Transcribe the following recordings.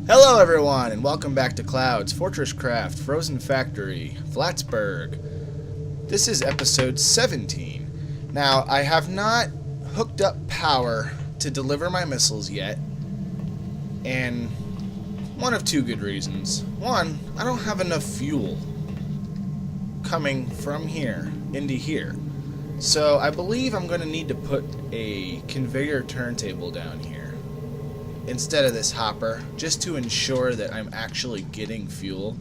Hello everyone, and welcome back to Cloud's Fortresscraft, Frozen Factory, Flattsburg. This is episode 17. Now, I have not hooked up power to deliver my missiles yet, and one of two good reasons. One, I don't have enough fuel coming from here into here. So I believe I'm going to need to put a conveyor turntable down here instead of this hopper, just to ensure that I'm actually getting fuel.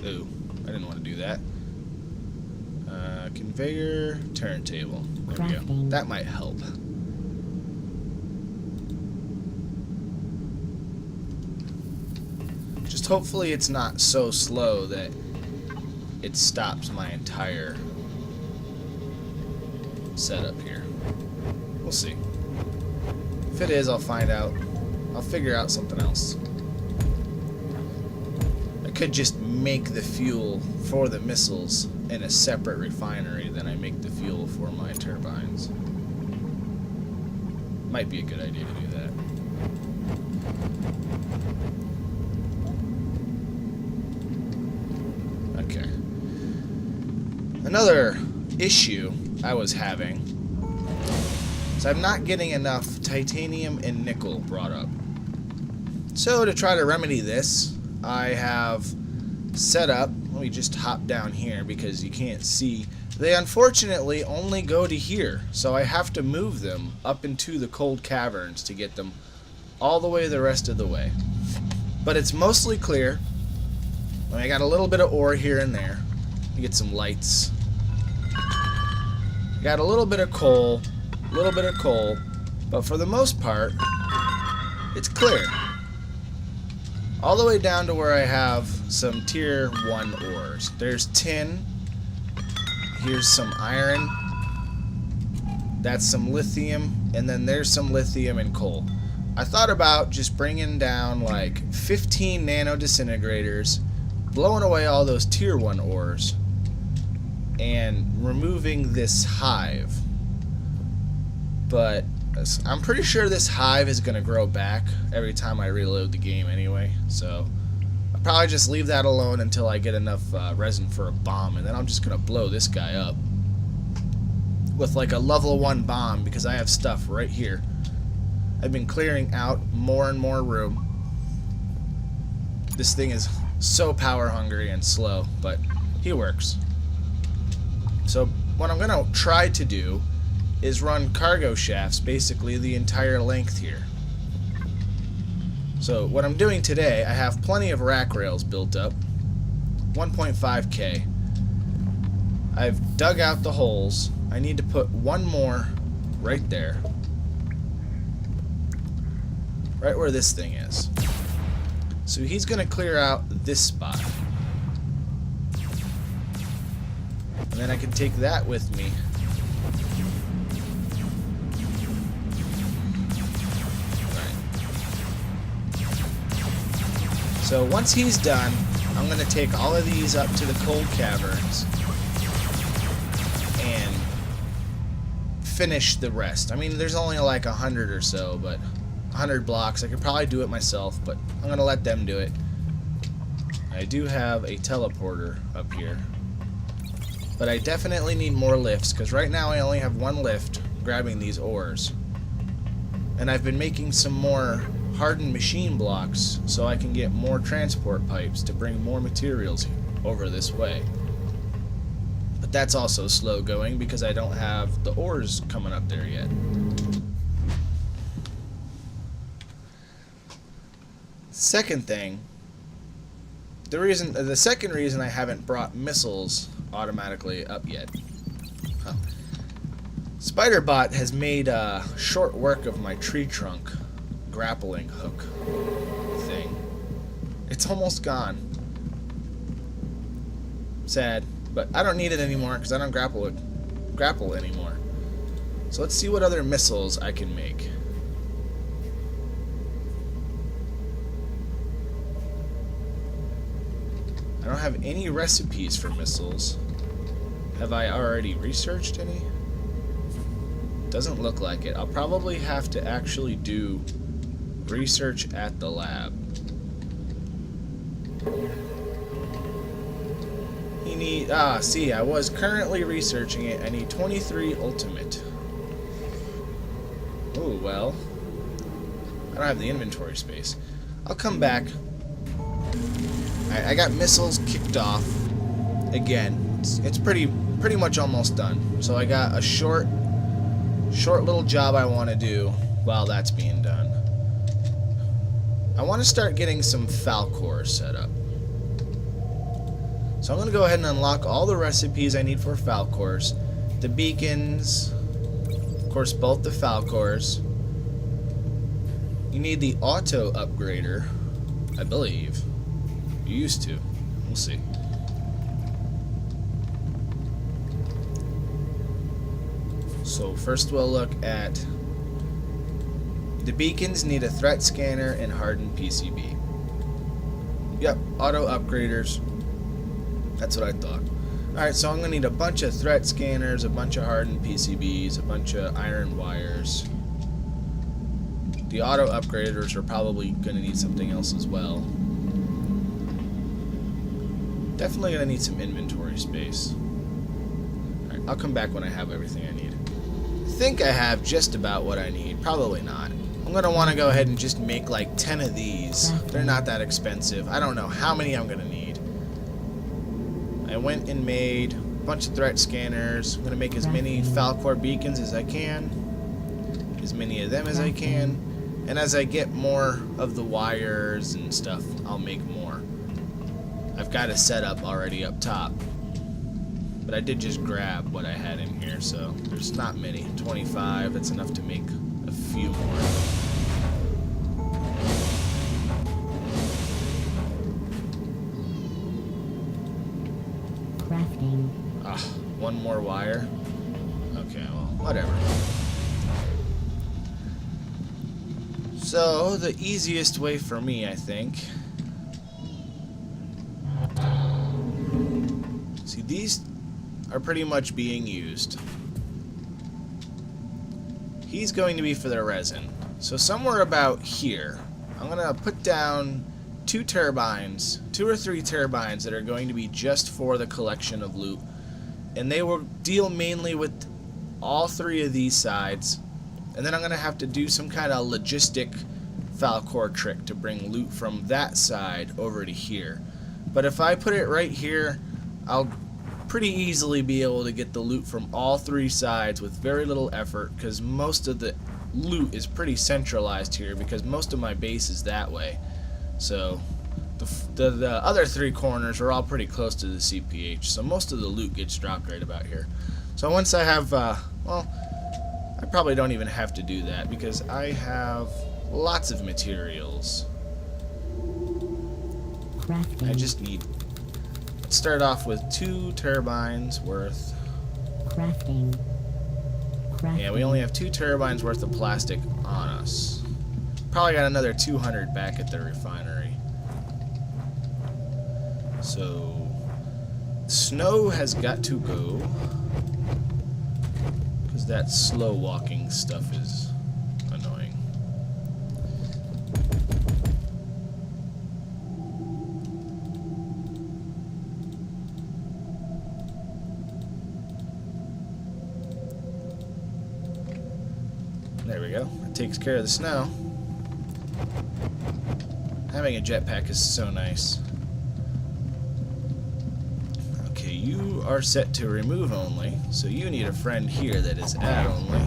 Ooh, I didn't want to do that. Conveyor turntable. There we go. That might help. Just hopefully it's not so slow that it stops my entire setup here. We'll see. If it is, I'll find out. I'll figure out something else. I could just make the fuel for the missiles in a separate refinery than I make the fuel for my turbines. Might be a good idea to do that. Okay. Another issue I was having is I'm not getting enough titanium and nickel brought up. So to try to remedy this, I have set up, let me just hop down here because you can't see, they unfortunately only go to here, so I have to move them up into the cold caverns to get them all the way the rest of the way. But it's mostly clear. I got a little bit of ore here and there. You get some lights. Got a little bit of coal, but for the most part, it's clear. All the way down to where I have some tier 1 ores. There's tin. Here's some iron. That's some lithium, and then there's some lithium and coal. I thought about just bringing down like 15 nano disintegrators, blowing away all those tier 1 ores, and removing this hive. But I'm pretty sure this hive is going to grow back every time I reload the game anyway, so I'll probably just leave that alone until I get enough resin for a bomb, and then I'm just going to blow this guy up with like a level 1 bomb because I have stuff right here. I've been clearing out more and more room. This thing is so power hungry and slow, but he works. So what I'm going to try to do is run cargo shafts basically the entire length here. So what I'm doing today, I have plenty of rack rails built up, 1.5K. I've dug out the holes. I need to put one more right there, right where this thing is. So he's going to clear out this spot, and then I can take that with me. So once he's done, I'm going to take all of these up to the cold caverns and finish the rest. I mean, there's only like 100 or so, but 100 blocks. I could probably do it myself, but I'm going to let them do it. I do have a teleporter up here, but I definitely need more lifts because right now I only have one lift grabbing these ores. And I've been making some more hardened machine blocks so I can get more transport pipes to bring more materials over this way. But that's also slow going because I don't have the ores coming up there yet. Second thing, the second reason I haven't brought missiles automatically up yet. Spiderbot has made short work of my tree trunk grappling hook thing. It's almost gone. Sad, but I don't need it anymore because I don't grapple anymore. So let's see what other missiles I can make. I don't have any recipes for missiles. Have I already researched any? Doesn't look like it. I'll probably have to actually do research at the lab. You need... see, I was currently researching it. I need 23 ultimate. Oh, well. I don't have the inventory space. I'll come back. I got missiles kicked off. Again, it's pretty much almost done. So I got a short little job I want to do while that's being done. I want to start getting some Falcors set up. So I'm going to go ahead and unlock all the recipes I need for Falcors. The beacons, of course both the Falcors. You need the auto upgrader, I believe. You used to. We'll see. So first we'll look at the beacons. Need a threat scanner and hardened PCB. Yep, auto upgraders. That's what I thought. Alright, so I'm going to need a bunch of threat scanners, a bunch of hardened PCBs, a bunch of iron wires. The auto upgraders are probably going to need something else as well. Definitely going to need some inventory space. Alright, I'll come back when I have everything I need. I think I have just about what I need. Probably not. I'm going to want to go ahead and just make like 10 of these. They're not that expensive. I don't know how many I'm going to need. I went and made a bunch of threat scanners. I'm going to make as many Falcor beacons as I can. As many of them as I can. And as I get more of the wires and stuff, I'll make more. I've got a setup already up top. But I did just grab what I had in here, so there's not many. 25, that's enough to make a few more. Crafting. One more wire? Okay, well, whatever. So, the easiest way for me, I think... See, these are pretty much being used. He's going to be for the resin. So somewhere about here, I'm going to put down 2 turbines, 2 or 3 turbines that are going to be just for the collection of loot. And they will deal mainly with all 3 of these sides. And then I'm going to have to do some kind of logistic Falcor trick to bring loot from that side over to here. But if I put it right here, I'll pretty easily be able to get the loot from all 3 sides with very little effort, because most of the loot is pretty centralized here because most of my base is that way. So the other 3 corners are all pretty close to the CPH, so most of the loot gets dropped right about here. So once I have, well, I probably don't even have to do that because I have lots of materials. Crafting. I just need... Let's start off with 2 turbines worth. Crafting. Yeah, we only have 2 turbines worth of plastic on us. Probably got another 200 back at the refinery. So, snow has got to go. Because that slow walking stuff is annoying. There we go. That takes care of the snow. Having a jetpack is so nice. Okay, you are set to remove only, so you need a friend here that is add only.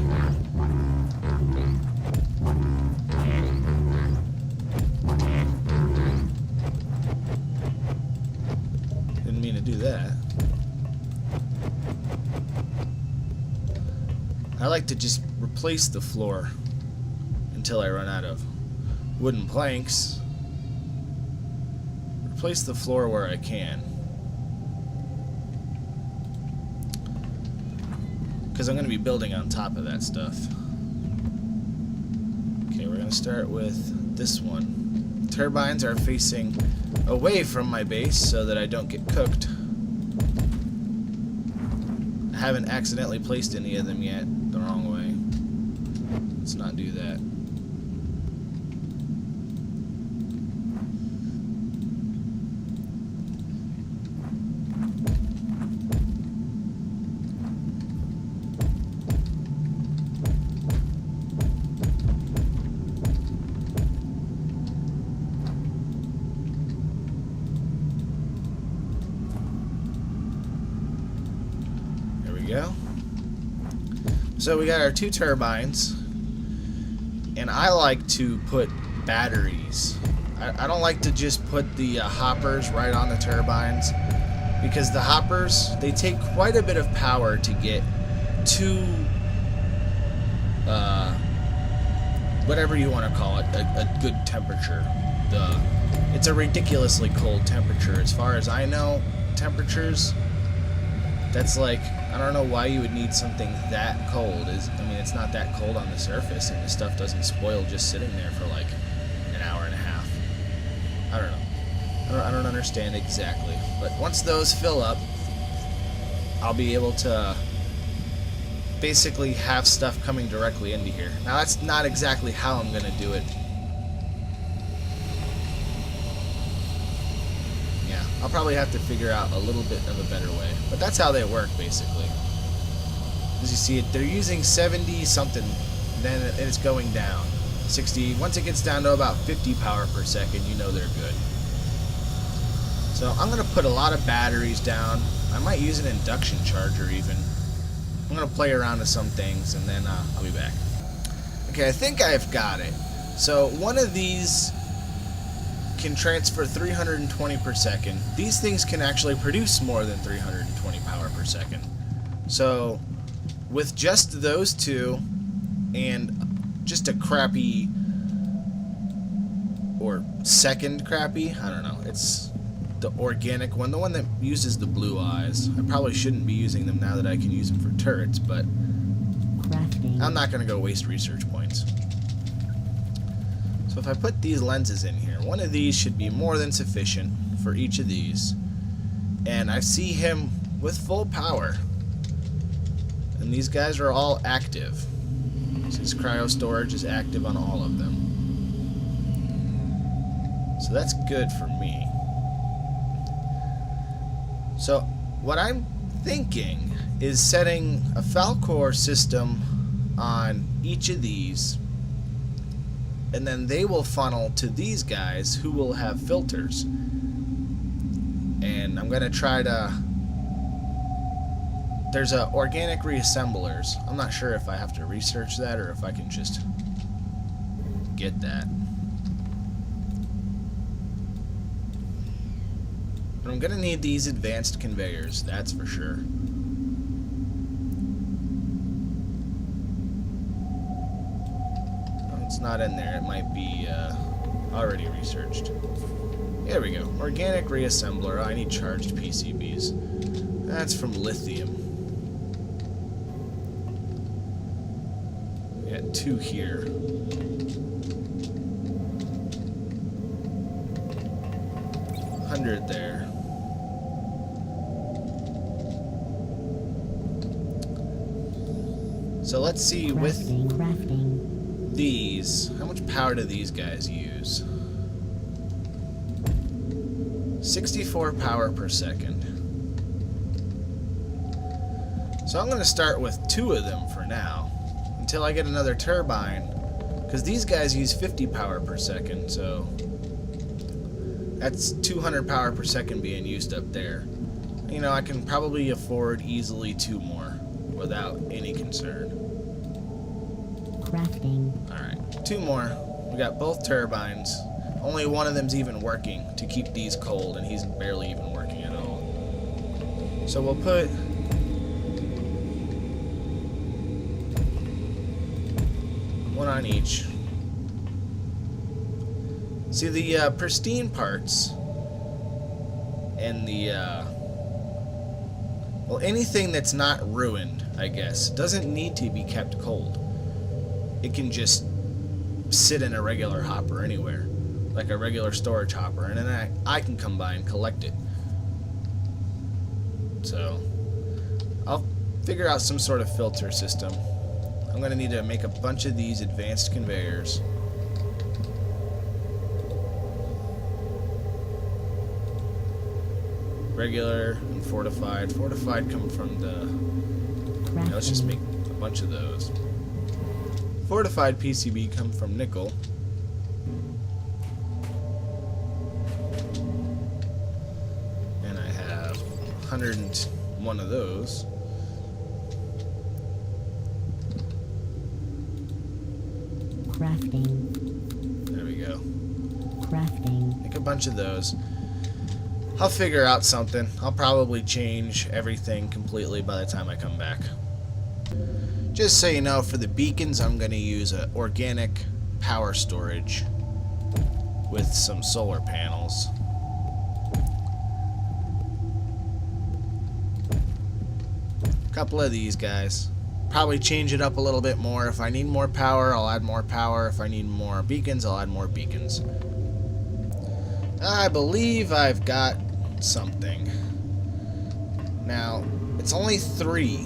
Didn't mean to do that. I like to just replace the floor until I run out of wooden planks. Replace the floor where I can. Because I'm going to be building on top of that stuff. Okay, we're going to start with this one. Turbines are facing away from my base so that I don't get cooked. I haven't accidentally placed any of them yet the wrong way. Let's not do that. Go. So we got our 2 turbines, and I like to put batteries. I don't like to just put the hoppers right on the turbines, because the hoppers, they take quite a bit of power to get to whatever you want to call it, a good temperature. It's a ridiculously cold temperature. As far as I know, temperatures, that's like, I don't know why you would need something that cold. I mean, it's not that cold on the surface, and the stuff doesn't spoil just sitting there for like an hour and a half. I don't know. I don't understand exactly. But once those fill up, I'll be able to basically have stuff coming directly into here. Now, that's not exactly how I'm going to do it. I'll probably have to figure out a little bit of a better way. But that's how they work, basically. As you see, they're using 70 something, then it's going down. 60. Once it gets down to about 50 power per second, you know they're good. So I'm going to put a lot of batteries down. I might use an induction charger even. I'm going to play around with some things, and then I'll be back. Okay, I think I've got it. So one of these can transfer 320 per second. These things can actually produce more than 320 power per second. So with just those 2 and just a crappy, or second crappy, I don't know, it's the organic one, the one that uses the blue eyes. I probably shouldn't be using them now that I can use them for turrets, but I'm not going to go waste research points. So if I put these lenses in here, one of these should be more than sufficient for each of these. And I see him with full power. And these guys are all active. Since cryo storage is active on all of them. So that's good for me. So what I'm thinking is setting a Falcor system on each of these, and then they will funnel to these guys who will have filters. And I'm going to try to... There's a organic reassemblers. I'm not sure if I have to research that or if I can just get that. But I'm going to need these advanced conveyors, that's for sure. It's not in there. It might be already researched. There we go. Organic reassembler. I need charged PCBs. That's from lithium. We got 2 here. $100 there. So let's see with these, how much power do these guys use? 64 power per second. So I'm going to start with 2 of them for now, until I get another turbine, because these guys use 50 power per second, so that's 200 power per second being used up there. You know, I can probably afford easily 2 more without any concern. Crafting. Alright, 2 more. We got both turbines. Only one of them's even working to keep these cold, and he's barely even working at all. So we'll put one on each. See, the pristine parts and the well, anything that's not ruined, I guess, doesn't need to be kept cold. It can just sit in a regular hopper anywhere, like a regular storage hopper, and then I can come by and collect it. So I'll figure out some sort of filter system. I'm going to need to make a bunch of these advanced conveyors. Regular and fortified. Fortified come from the... Yeah, let's just make a bunch of those. Fortified PCB come from nickel. And I have 101 of those. Crafting. There we go. Crafting. Make a bunch of those. I'll figure out something. I'll probably change everything completely by the time I come back. Just so you know, for the beacons, I'm going to use an organic power storage with some solar panels. A couple of these guys. Probably change it up a little bit more. If I need more power, I'll add more power. If I need more beacons, I'll add more beacons. I believe I've got something. Now, it's only 3,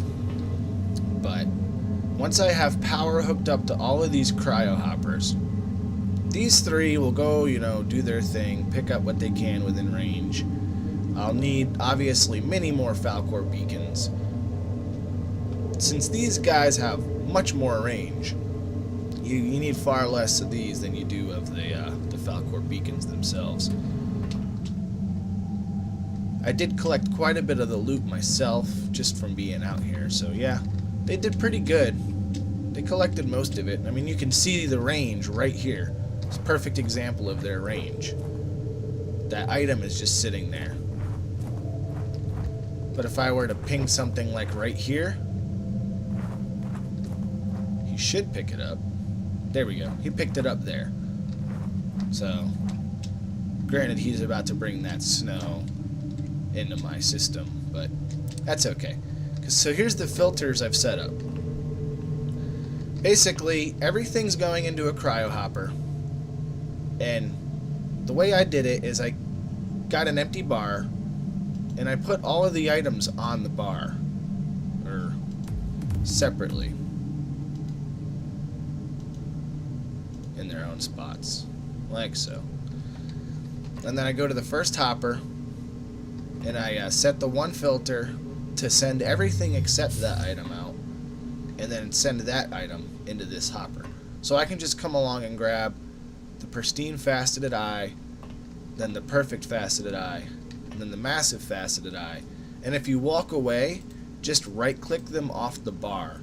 but once I have power hooked up to all of these cryo hoppers, these 3 will go, you know, do their thing, pick up what they can within range. I'll need, obviously, many more Falcor beacons. Since these guys have much more range, you need far less of these than you do of the Falcor beacons themselves. I did collect quite a bit of the loot myself, just from being out here, so yeah, they did pretty good. They collected most of it. I mean, you can see the range right here. It's a perfect example of their range. That item is just sitting there. But if I were to ping something like right here, he should pick it up. There we go. He picked it up there. So, granted, he's about to bring that snow into my system, but that's okay. So here's the filters I've set up. Basically, everything's going into a cryo hopper, and the way I did it is I got an empty bar, and I put all of the items on the bar, or separately, in their own spots, like so. And then I go to the first hopper, and I set the one filter to send everything except that item out, and then send that item into this hopper. So I can just come along and grab the pristine faceted eye, then the perfect faceted eye, and then the massive faceted eye. And if you walk away, just right click them off the bar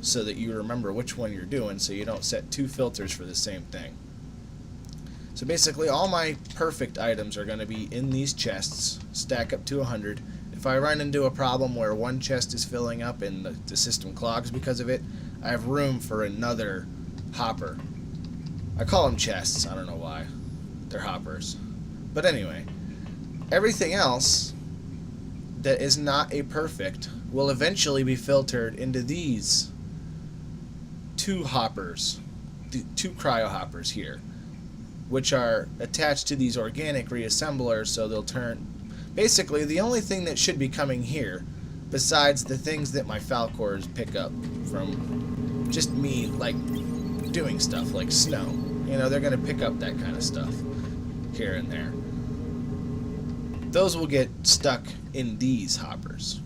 so that you remember which one you're doing, so you don't set 2 filters for the same thing. So basically all my perfect items are going to be in these chests, stack up to 100. If I run into a problem where one chest is filling up and the system clogs because of it, I have room for another hopper. I call them chests, I don't know why. They're hoppers. But anyway, everything else that is not a perfect will eventually be filtered into these 2 hoppers, the 2 cryo hoppers here, which are attached to these organic reassemblers, so they'll turn... Basically, the only thing that should be coming here, besides the things that my Falcors pick up from just me, like, doing stuff, like snow. You know, they're going to pick up that kind of stuff here and there. Those will get stuck in these hoppers.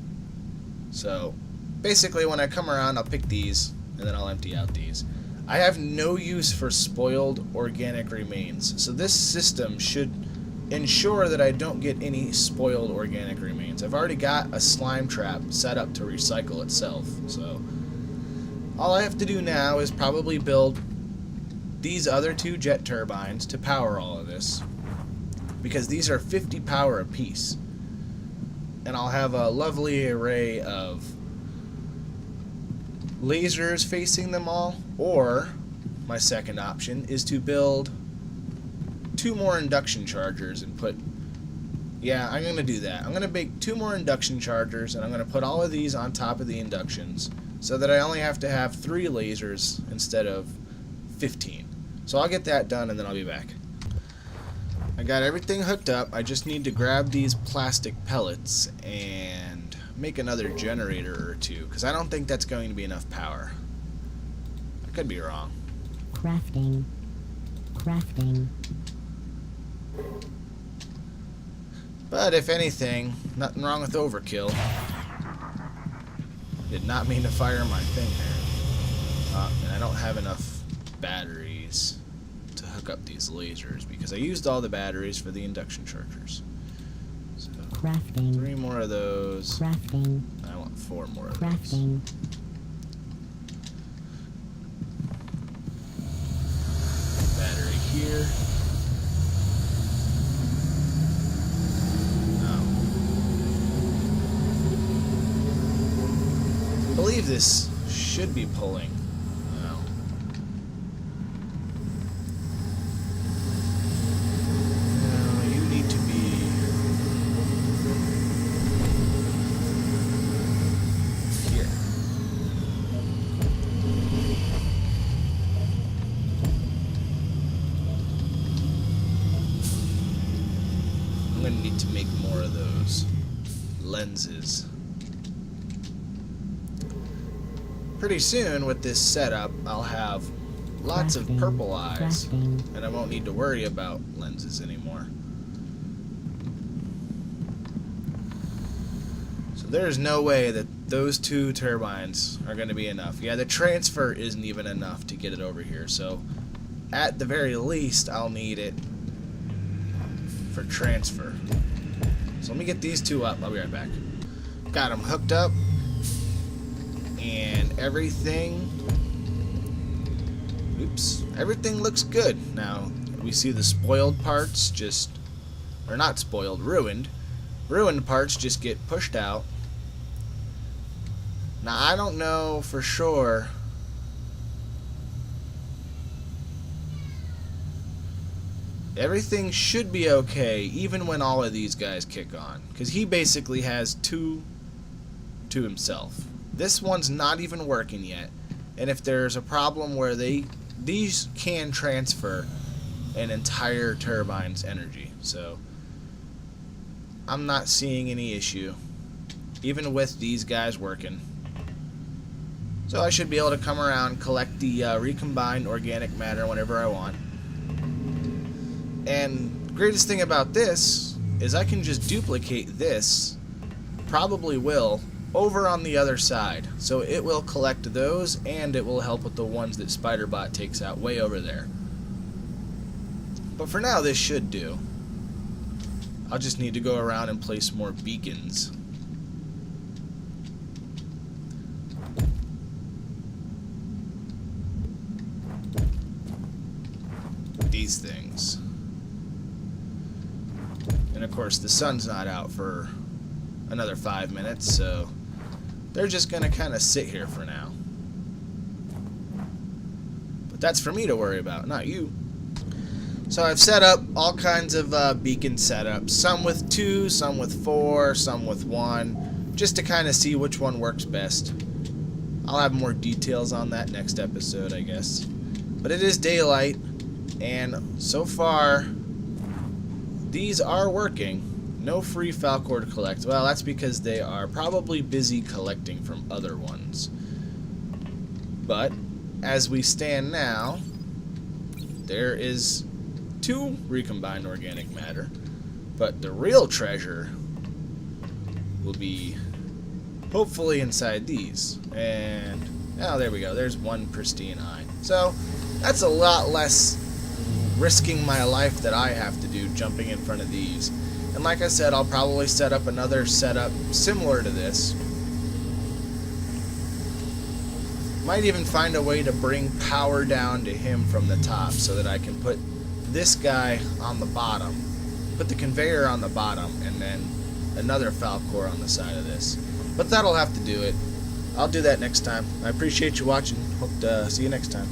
So, basically, when I come around, I'll pick these, and then I'll empty out these. I have no use for spoiled organic remains, so this system should ensure that I don't get any spoiled organic remains. I've already got a slime trap set up to recycle itself, so all I have to do now is probably build these other 2 jet turbines to power all of this, because these are 50 power apiece, and I'll have a lovely array of lasers facing them all, or my second option is to build 2 more induction chargers and put... Yeah, I'm going to do that. I'm going to make 2 more induction chargers, and I'm going to put all of these on top of the inductions so that I only have to have 3 lasers instead of 15. So I'll get that done, and then I'll be back. I got everything hooked up. I just need to grab these plastic pellets and make another generator or 2, because I don't think that's going to be enough power. Could be wrong. Crafting. Crafting. But if anything, nothing wrong with overkill. Did not mean to fire my thing there. And I don't have enough batteries to hook up these lasers because I used all the batteries for the induction chargers. So Crafting. 3 more of those. Crafting. I want 4 more of Crafting. those. Battery here. I believe this should be pulling. No. No, you need to be here. I'm going to need to make more of those lenses. Pretty soon with this setup, I'll have lots of purple eyes, and I won't need to worry about lenses anymore. So there's no way that those 2 turbines are going to be enough. Yeah, the transfer isn't even enough to get it over here, so at the very least, I'll need it for transfer. So let me get these 2 up. I'll be right back. Got them hooked up. And everything looks good. Now we see the spoiled parts or not spoiled, ruined parts just get pushed out. Now I don't know for sure everything should be okay even when all of these guys kick on, because he basically has 2 to himself. This one's not even working yet, and if there's a problem where these can transfer an entire turbine's energy, so I'm not seeing any issue even with these guys working. So I should be able to come around, collect the recombined organic matter whenever I want. And the greatest thing about this is I can just duplicate this, probably will, over on the other side. So it will collect those, and it will help with the ones that Spiderbot takes out way over there. But for now, this should do. I'll just need to go around and place more beacons. These things. And of course, the sun's not out for another 5 minutes, so they're just gonna kind of sit here for now. But that's for me to worry about, not you. So I've set up all kinds of beacon setups, some with 2, some with 4, some with 1, just to kind of see which one works best. I'll have more details on that next episode, I guess. But it is daylight, and so far these are working. No free Falcor to collect. Well, that's because they are probably busy collecting from other ones. But as we stand now, there is 2 recombined organic matter, but the real treasure will be hopefully inside these. And oh, there we go. There's 1 pristine eye. So that's a lot less risking my life that I have to do jumping in front of these. And like I said, I'll probably set up another setup similar to this. Might even find a way to bring power down to him from the top so that I can put this guy on the bottom, put the conveyor on the bottom, and then another Falcor on the side of this. But that'll have to do it. I'll do that next time. I appreciate you watching. Hope to see you next time.